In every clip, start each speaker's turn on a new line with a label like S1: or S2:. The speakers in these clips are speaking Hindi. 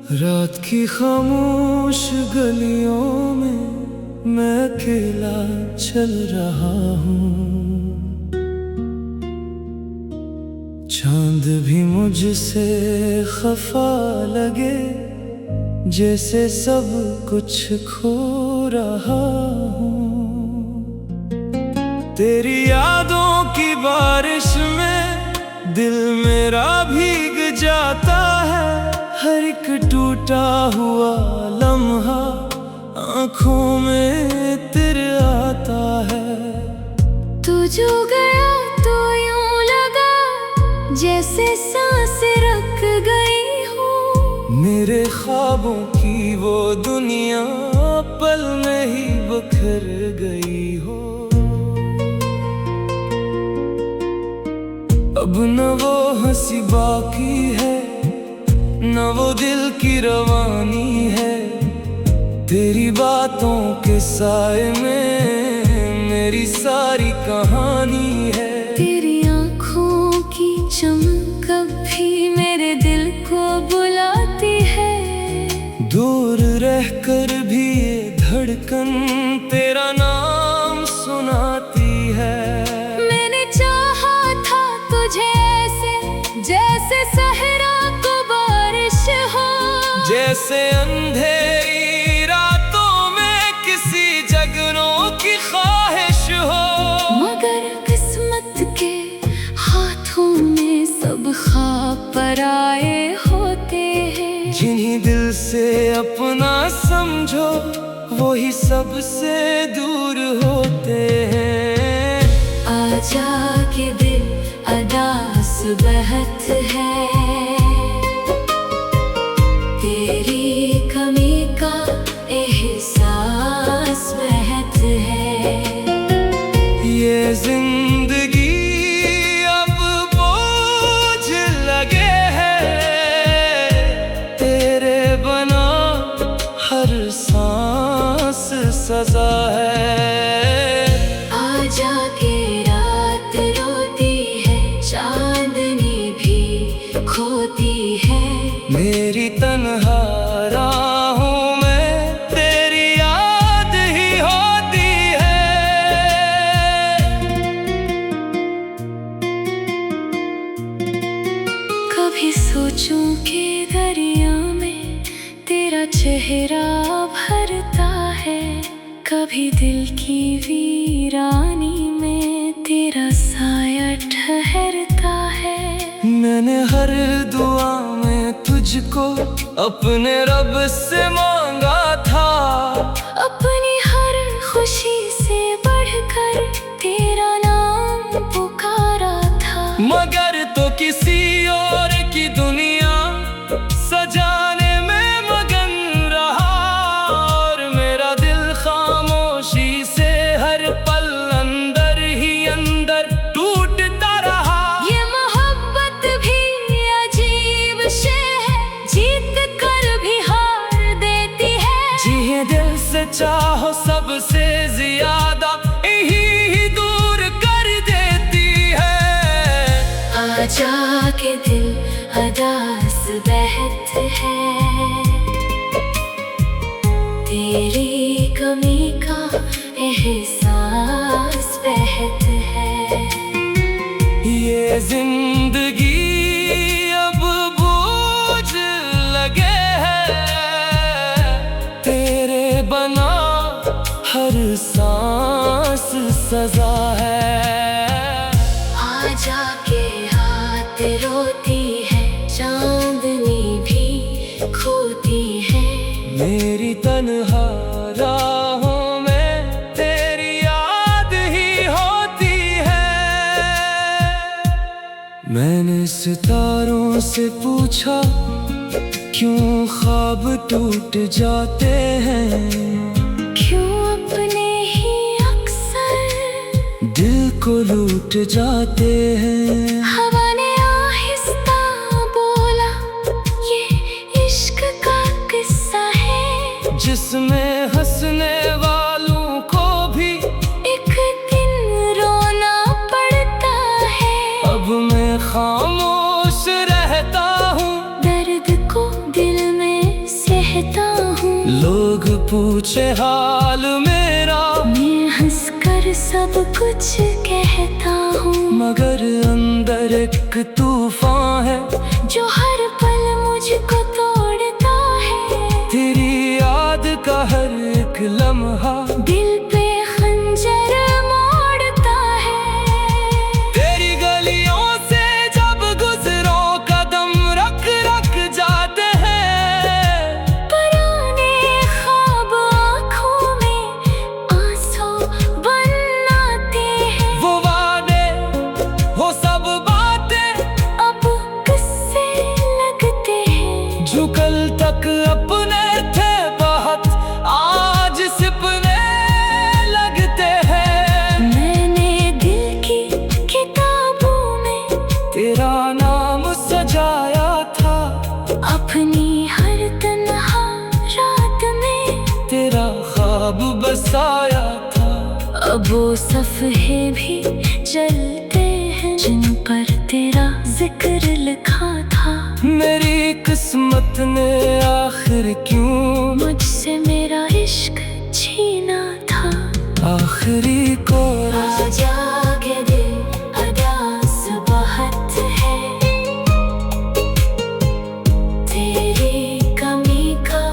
S1: रात की खामोश गलियों में मैं अकेला चल रहा हूँ। चांद भी मुझसे खफा लगे, जैसे सब कुछ खो रहा हूँ। तेरी यादों की बारिश में दिल मेरा भीग जाता है। हर एक टूटा हुआ लम्हा आँखों में तेरे आता है।
S2: तू जो गया तो यूं लगा जैसे सांसें रख गई हूँ।
S1: मेरे ख्वाबों की वो दुनिया पल में ही बिखर गई हो। अब न वो हंसी बाकी है, न वो दिल की रवानी है। तेरी बातों के साए में मेरी सारी कहानी है।
S2: तेरी आँखों की चमक भी मेरे दिल को बुलाती है।
S1: दूर रहकर भी ये धड़कन तेरा नाम सुनाती है।
S2: मैंने चाहा था तुझे ऐसे जैसे सहरा को बारिश हो,
S1: जैसे अंधेरी रातों में किसी जगनों की ख्वाहिश हो।
S2: मगर किस्मत के हाथों में सब ख्वाब पराए होते हैं।
S1: जिन्हीं दिल से अपना समझो वही सबसे दूर होते हैं।
S2: आजा के दिल अदास बहत है, तेरी कमी का एहसास बहत है।
S1: ये जिंदगी अब बोझ लगे है, तेरे बना हर सांस सजा है।
S2: आजा के रात रोती है, चांदनी भी खोती है।
S1: मेरी तन्हा राहों में तेरी याद ही होती है।
S2: कभी सोचूं कि दरिया में तेरा चेहरा भरता है। कभी दिल की वीरानी में तेरा साया ठहरता है।
S1: मैंने हर दुआ में तुझको अपने रब से मांगा था।
S2: अपनी हर खुशी से बढ़कर तेरा नाम पुकारा था।
S1: मगर तो किसी और की दुनिया सजाने में मगन रहा, और मेरा दिल खामोशी से हर पल अंदर ही अंदर टूटता रहा।
S2: ये मोहब्बत भी अजीब शे है, जीत कर भी हार देती है।
S1: जिन्हें दिल से चाहो सबसे ज्यादा यही दूर कर देती है।
S2: आजा के दिल अदास बहत है, तेरी कमी का एहसास बहत है।
S1: ये जिंदगी अब बोझ लगे है, तेरे बना हर सांस सजा है।
S2: आजा के हाथ रोती है, चांदनी भी खोती है।
S1: मेरी तन्हा राहों में तेरी याद ही होती है। मैंने सितारों से पूछा क्यों ख्वाब टूट जाते हैं।
S2: क्यों अपने ही अक्सर
S1: दिल को लूट जाते हैं।
S2: हवा ने आहिस्ता बोला ये इश्क का किस्सा है,
S1: जिसमें हंसने वालों को भी
S2: एक दिन रोना पड़ता है।
S1: अब मैं खामोश रहता हूँ,
S2: दर्द को दिल में
S1: लोग पूछे हाल मेरा,
S2: मैं हंसकर सब कुछ कहता हूँ,
S1: मगर अंदर एक तूफान है
S2: जो हर पल मुझको तोड़ता है।
S1: तेरी याद का हर एक लम्हा
S2: दिल पे खंजर मोड़ता है।
S1: तेरी गलियों से जब गुजरो कदम रख रख जाते हैं,
S2: पुराने ख्वाब आँखों में आंसू बन आते हैं।
S1: वो वादे वो सब बातें
S2: अब किससे लगते हैं,
S1: जो कल तक अपने थे बहुत आज सपने लगते हैं।
S2: मैंने दिल की किताबों में
S1: तेरा नाम सजाया था,
S2: अपनी हर तन्हा रात में
S1: तेरा ख्वाब बसाया था।
S2: अब वो सफ़हे भी जलते हैं जिन पर तेरा जिक्र लिखा था।
S1: मेरी किस्मत ने आखिर क्यों
S2: मुझसे मेरा इश्क छीना था।
S1: आखिरी को
S2: आजा के दिल अदास बहुत है, तेरी कमी का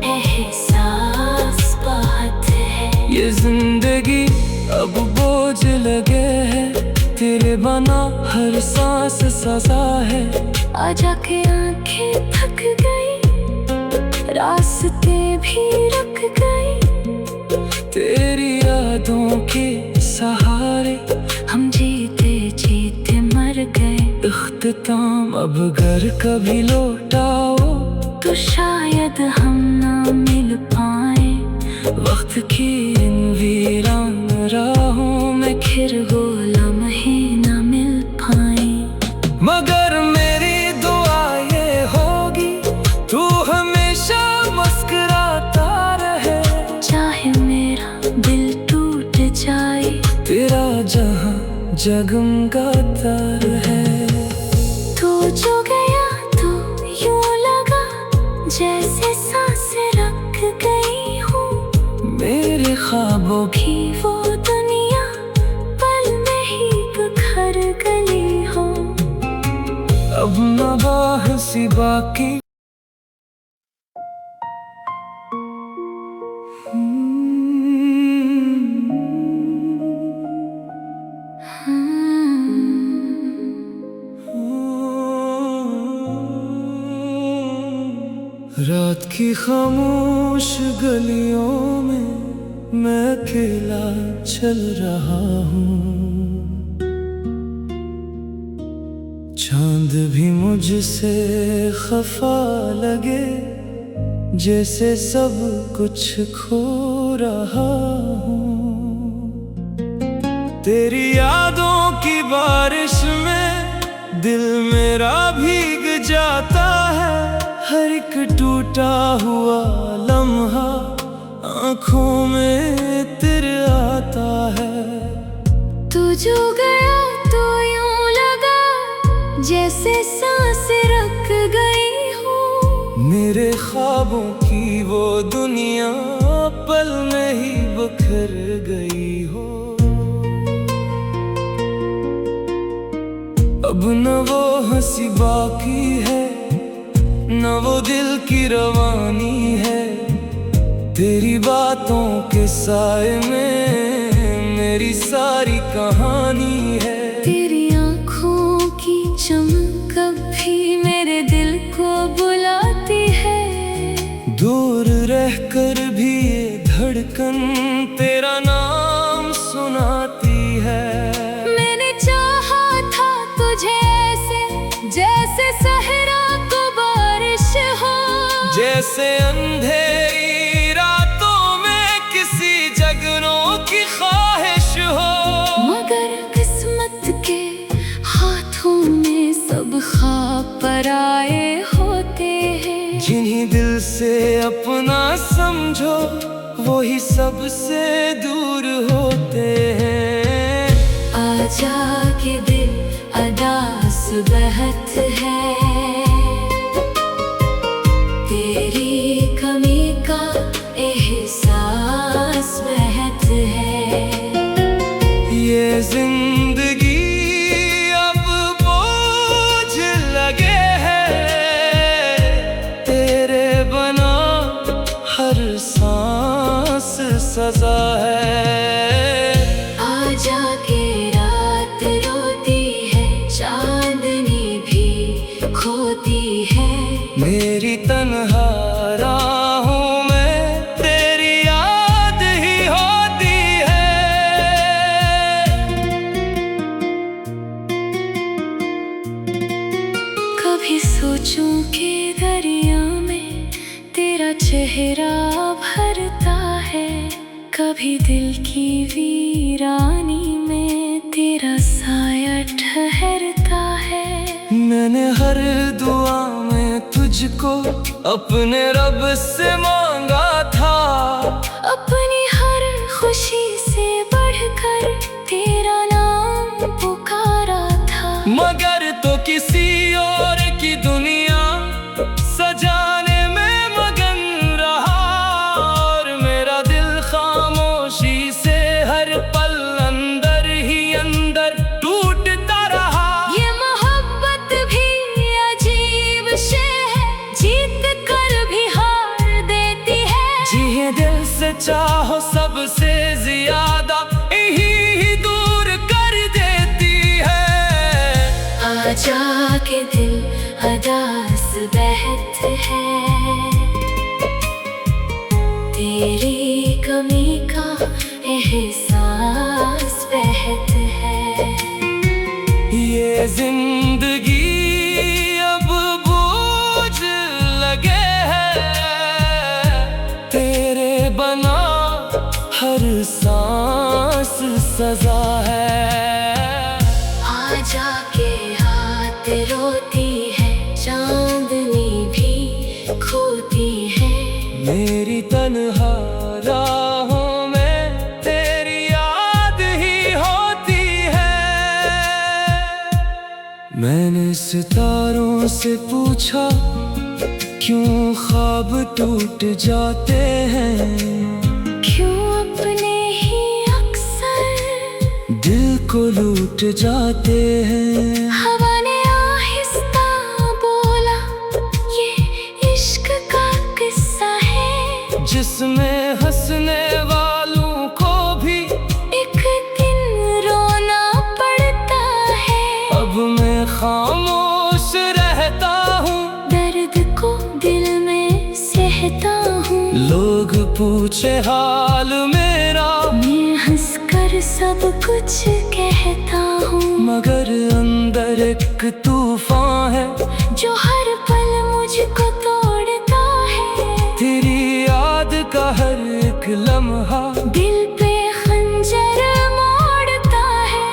S2: एहसास बहुत है।
S1: ये जिंदगी अब बोझ लगे है, तेरे बना हर सांस सजा है।
S2: आजा के आंखें थक गई, रास्ते भी रुक गई,
S1: तेरी यादों के सहारे
S2: हम जीते जीते मर गए।
S1: इख्तिताम अब घर कभी लौटाओ,
S2: तो शायद हम ना मिल पाए।
S1: वक्त की इन वीरान राहों में
S2: फिर वो लम्हे ना मिल पाए।
S1: मगर मेरी दुआ ये होगी तू हमेशा मुस्कुराता रहे।
S2: चाहे मेरा दिल टूट जाए,
S1: तेरा जहां जगमगाता है।
S2: तू जो गया तो यूं लगा जैसे सांसें रख गई हूँ।
S1: मेरे ख्वाबों की
S2: भी वो दुनिया पल में ही बिखर गई हो।
S1: अब न बाह सी बाकी रात की खामोश गलियों में मैं अकेला चल रहा हूँ। चांद भी मुझसे खफा लगे, जैसे सब कुछ खो रहा हूँ। तेरी यादों की बारिश में दिल मेरा भीग जाता है। हर एक टूटा हुआ लम्हा आँखों में तेरे आता है।
S2: तू जो गया तो यूं लगा जैसे सांसें रख गई हूँ।
S1: मेरे ख्वाबों की वो दुनिया पल में ही बिखर गई हो। अब न वो हंसी बाकी है, न वो दिल की रवानी है। तेरी बातों के साए में मेरी सारी कहानी है।
S2: तेरी आँखों की चमक कभी मेरे दिल को बुलाती है।
S1: दूर रहकर भी ये धड़कन तेरा नाम सुनाती है।
S2: मैंने चाहा था तुझे ऐसे जैसे सहरा को बारिश हो,
S1: जैसे अंधेरी रातों में किसी जगनों की ख्वाहिश हो।
S2: मगर किस्मत के हाथों में सब ख्वाब पराए होते हैं।
S1: जिन्हीं दिल से अपना समझो वही सबसे दूर होते हैं।
S2: आजा के दिल अदास बहुत है, तेरी कमी का
S1: सजा है।
S2: आजा के रात रोती है, चांदनी भी खोती है।
S1: मेरी तन्हा राहों में तेरी याद ही होती है।
S2: कभी सोचूं कि दरिया में तेरा चेहरा भरता है, कभी दिल की वीरानी में तेरा साया ठहरता है।
S1: मैंने हर दुआ में तुझको अपने रब से मांगा था,
S2: अपनी हर खुशी से बढ़कर तेरा नाम पुकारा था।
S1: मगर तो किसी और की दुनिया सजाने में मगन रहा, और मेरा दिल खामोशी से हर पल अंदर ही अंदर टूटता रहा।
S2: ये मोहब्बत भी अजीब शे है, जीत कर भी हार देती है।
S1: जिए दिल से चाहो सबसे ज्यादा यही दूर कर देती है।
S2: आजा के दिल अदास बहत है, तेरी कमी का एहसास बहत है।
S1: ये जिंदगी अब बोझ लगे है, तेरे बना हर सांस सजा है।
S2: आजा के हाथ रोती है, चांदनी भी खोती है।
S1: मेरी तन्हा राहों में तेरी याद ही होती है। मैंने सितारों से पूछा क्यों ख्वाब टूट जाते हैं,
S2: क्यों अपने ही अक्सर
S1: दिल को लूट जाते हैं।
S2: हवा ने आहिस्ता बोला, ये इश्क का किस्सा है,
S1: जिसमें हंसने वालों को भी
S2: एक दिन रोना पड़ता है।
S1: अब मैं खामोश रहता हूँ,
S2: दर्द को दिल में सहता हूँ।
S1: लोग पूछे हाल मेरा,
S2: मैं हंसकर सब कुछ कहता हूँ।
S1: मगर अंदर एक तूफान है
S2: जो हर पल मुझको तोड़ता है।
S1: तेरी याद का हर एक लम्हा
S2: दिल पे खंजर मोड़ता है।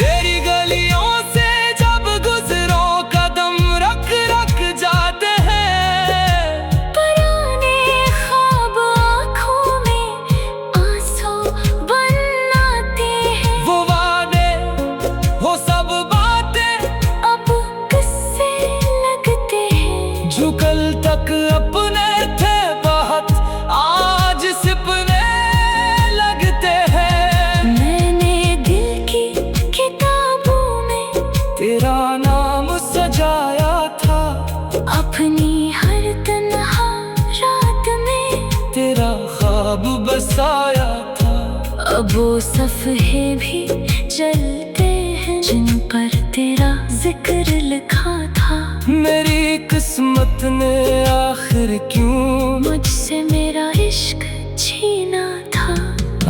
S1: तेरी गलियों से जब गुजरो कदम रख रख जाते हैं।
S2: पुराने ख्वाब आँखों में आंसू बन आते हैं।
S1: वो वादे वो सब बातें
S2: अब किससे लगते हैं।
S1: जो कल तक अपने थे बहुत आज सिपने लगते हैं।
S2: मैंने दिल की किताबों में
S1: तेरा नाम सजाया था,
S2: अपनी हर तन्हा रात में
S1: तेरा ख्वाब बसाया था।
S2: अब वो सफ़हे भी जलते हैं जिन पर तेरा जिक्र लिखा था।
S1: मेरी किस्मत ने आखिर क्यों
S2: मुझसे मेरा इश्क छीना था।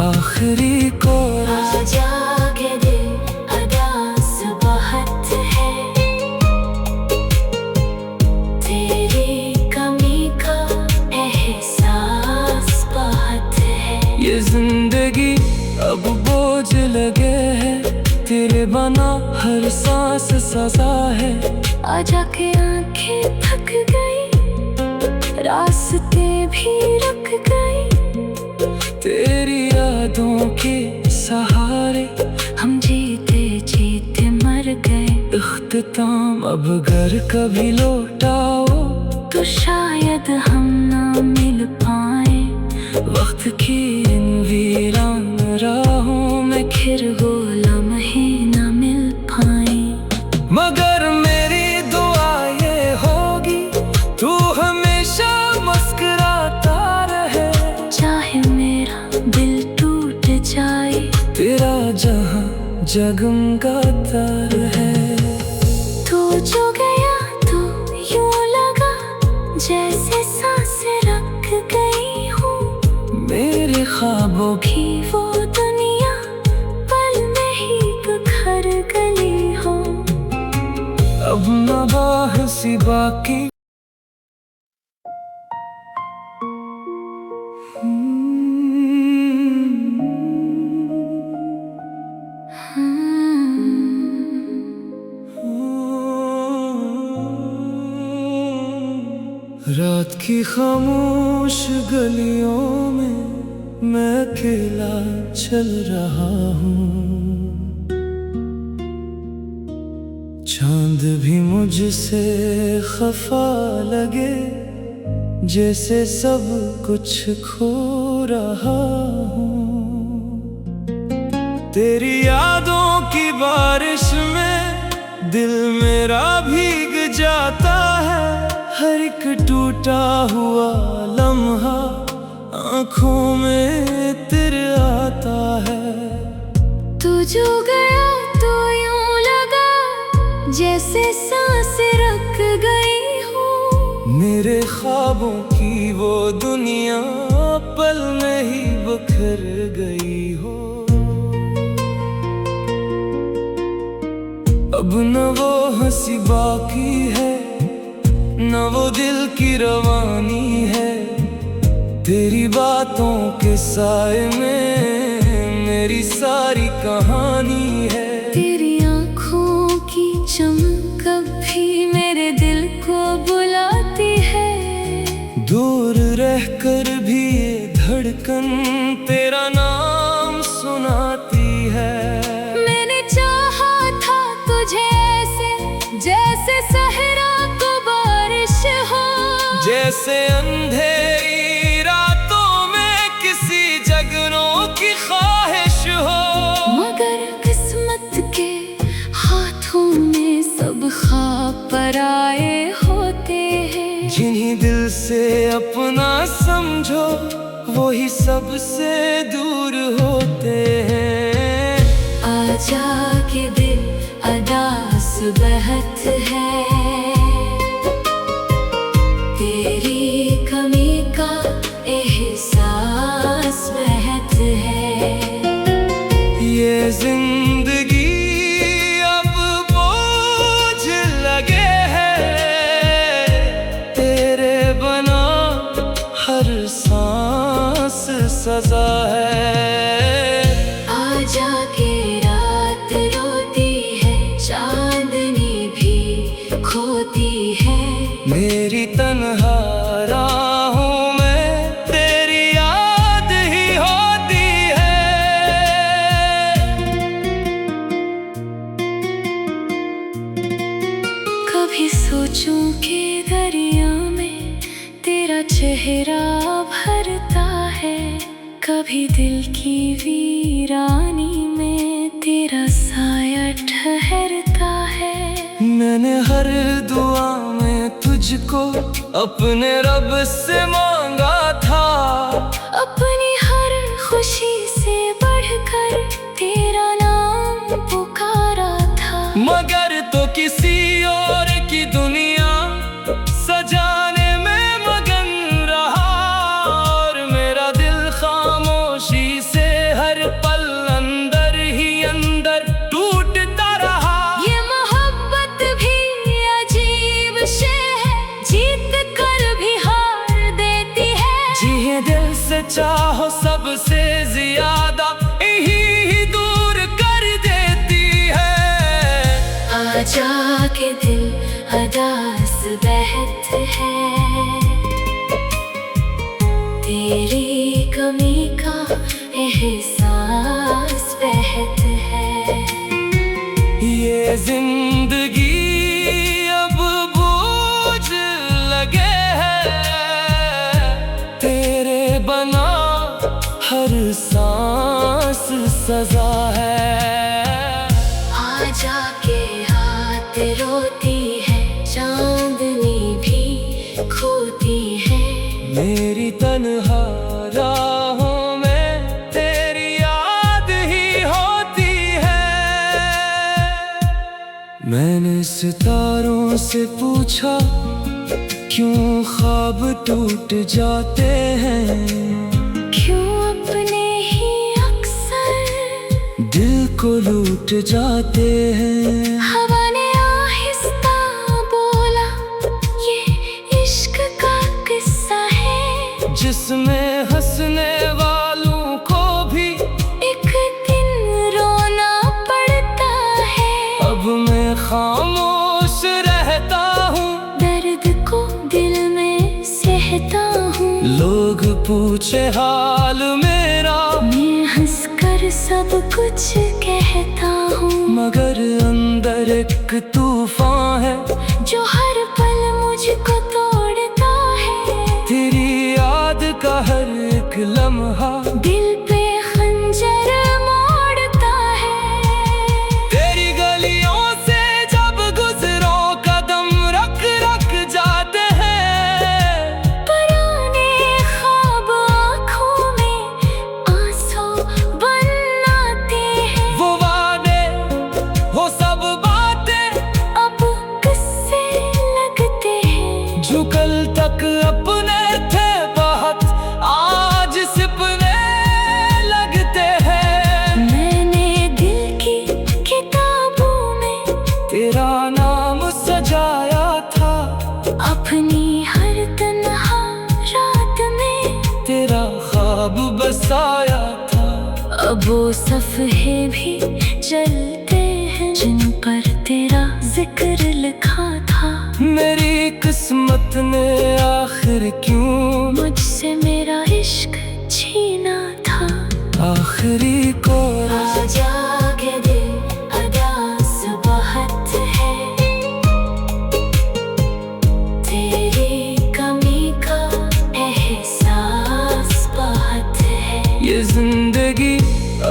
S1: आखिरी को
S2: आजा के दिल अदास बहुत है, तेरी कमी का एहसास बहुत है।
S1: ये जिंदगी अब बोझ लगे है, तेरे बना हर सांस सजा है।
S2: आजा के आंखें थक गई, रास्ते भी रुक गई।
S1: तेरी यादों के सहारे
S2: हम जीते जीते मर गए।
S1: इख्तिताम अब घर कभी लौटाओ
S2: तो शायद हम ना मिल पाए।
S1: वक्त की इन वीरान राहों में खिर हो लम्हे न मिल पाए। मगर मेरी दुआ ये होगी तू हमेशा मुस्कुराता रहे।
S2: चाहे मेरा
S1: जगमगाता है।
S2: तू जो गया तो यूं लगा जैसे सांसें रख गई हूँ।
S1: मेरे ख्वाबों की
S2: वो दुनिया पल में ही बिखर गई हो।
S1: अब न बाह सी बाकी। रात की खामोश गलियों में मैं अकेला चल रहा हूँ। चांद भी मुझसे खफा लगे, जैसे सब कुछ खो रहा हूँ। तेरी यादों की बारिश में दिल मेरा भीग जाता है। हर एक टूटा हुआ लम्हा आँखों में तेरे आता है।
S2: तू जो गया तो यूं लगा जैसे सांसें रख गई हूँ।
S1: मेरे ख्वाबों की वो दुनिया पल में ही बिखर गई हो। अब न वो हंसी बाकी है, न वो दिल की रवानी है। तेरी बातों के साए में मेरी सारी कहानी है।
S2: तेरी आँखों की चमक अब भी मेरे दिल को बुलाती है।
S1: दूर रहकर भी ये धड़कन तेरा नाम सुनाती है।
S2: मैंने चाहा था तुझे ऐसे जैसे सहरा को बारिश हो।
S1: जैसे अंधेरी रातों में किसी जगनों की ख्वाहिश हो।
S2: मगर किस्मत के हाथों में सब ख्वाब पराए होते हैं।
S1: जिन्हीं दिल से अपना समझो वही सबसे दूर होते हैं।
S2: आजा के दिल अदास बहत है। तेरी कमी का एहसास बहत है।
S1: ये जिंदगी अब बोझ लगे है। तेरे बना हर सांस सजा है।
S2: आजा के रात रोती है, चांदनी भी खोती है।
S1: मेरी तन्हा राहों में तेरी याद ही होती है।
S2: कभी सोचूं के दरिया में तेरा चेहरा भरता है। कभी दिल की वीरानी में तेरा साया ठहरता है।
S1: मैंने हर दुआ में तुझको अपने रब से मांगा था।
S2: अपनी हर खुशी से बढ़कर तेरा नाम पुकारा था।
S1: मगर तो किसी और की दुनिया सजाने में मगन रहा। और मेरा दिल खामोशी से हर पल अंदर ही अंदर टूटता रहा।
S2: ये मोहब्बत भी अजीब शे है, जीत कर भी हार देती है।
S1: जिन्हें दिल से चाहो सबसे ज्यादा यही दूर कर देती है।
S2: आजा के दिल अदास बहत है। तेरी कमी का एहसास बहत है।
S1: ये जिंदगी अब बोझ लगे है। तेरे बना हर सांस सजा है।
S2: आजा के हाथ रोती है, चांदनी भी खोती है।
S1: मेरी तन्हा राहों में तेरी याद ही होती है। सितारों से पूछा क्यों ख्वाब टूट जाते हैं,
S2: क्यों अपने ही अक्सर
S1: दिल को लूट जाते हैं।
S2: हवा ने आहिस्ता बोला ये इश्क का किस्सा है,
S1: जिसमें हंसने वालों को भी
S2: एक दिन रोना पड़ता है।
S1: अब मैं खामोश रहता हूँ,
S2: दर्द को दिल में सहता हूँ।
S1: लोग पूछे हाल मेरा,
S2: मैं हंसकर सब कुछ कहता हूँ,
S1: मगर अंदर एक तूफान है
S2: जो हर पल मुझको तोड़ता है।
S1: तेरी याद का हर एक लम्हा
S2: दिल पे खंजर मोड़ता है।
S1: तेरी गलियों से जब गुजरो कदम रख रख जाते हैं।
S2: पुराने ख्वाब आँखों में आंसू बन आते हैं।
S1: वो वादे वो सब बातें
S2: अब किससे लगते हैं,
S1: जो कल तक अपने थे बहुत आज सपने लगते हैं।
S2: मैंने दिल की किताबों में
S1: तेरा नाम सजाया था,
S2: अपनी हर तन्हा रात में
S1: तेरा ख्वाब बसाया था।
S2: अब वो सफ़े भी जलते हैं जिन पर तेरा जिक्र लिखा था।
S1: मेरी किस्मत ने आखिर क्यों
S2: मुझसे मेरा इश्क छीना था।
S1: आखिरी को
S2: आजा के दिल अदास बहुत है, तेरी कमी का एहसास बहुत है।
S1: ये जिंदगी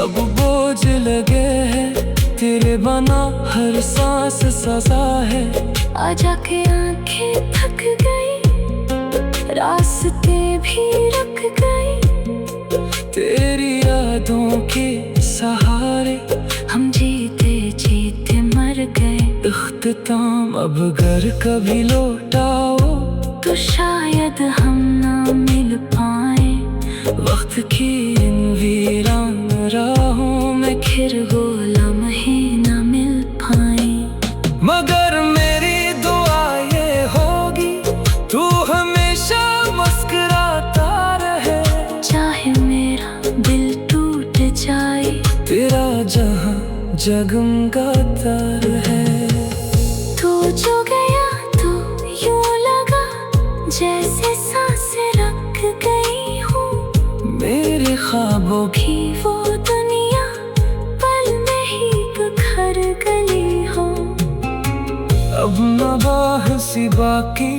S1: अब बोझ लगे है, तेरे बना हर सांस सजा है।
S2: आजा के आंखें थक गई, रास्ते भी रुक गई,
S1: तेरी यादों के सहारे
S2: हम जीते जीते मर गए।
S1: इख्तिताम अब घर कभी लौटाओ,
S2: तो शायद हम ना मिल पाए।
S1: वक्त की इन वीरान राहों में
S2: फिर वो लम्हे ना मिल पाए।
S1: मगर मेरी दुआ ये होगी तू हमेशा मुस्कुराता रहे।
S2: चाहे मेरा दिल टूट जाए,
S1: तेरा जहां जगमगाता है।
S2: तू जो गया तो यूं लगा जैसे सांसें रख गई हूँ।
S1: मेरे ख्वाबों की
S2: भी वो दुनिया पल में ही बिखर गई हो।
S1: अब नवाह सी बाकी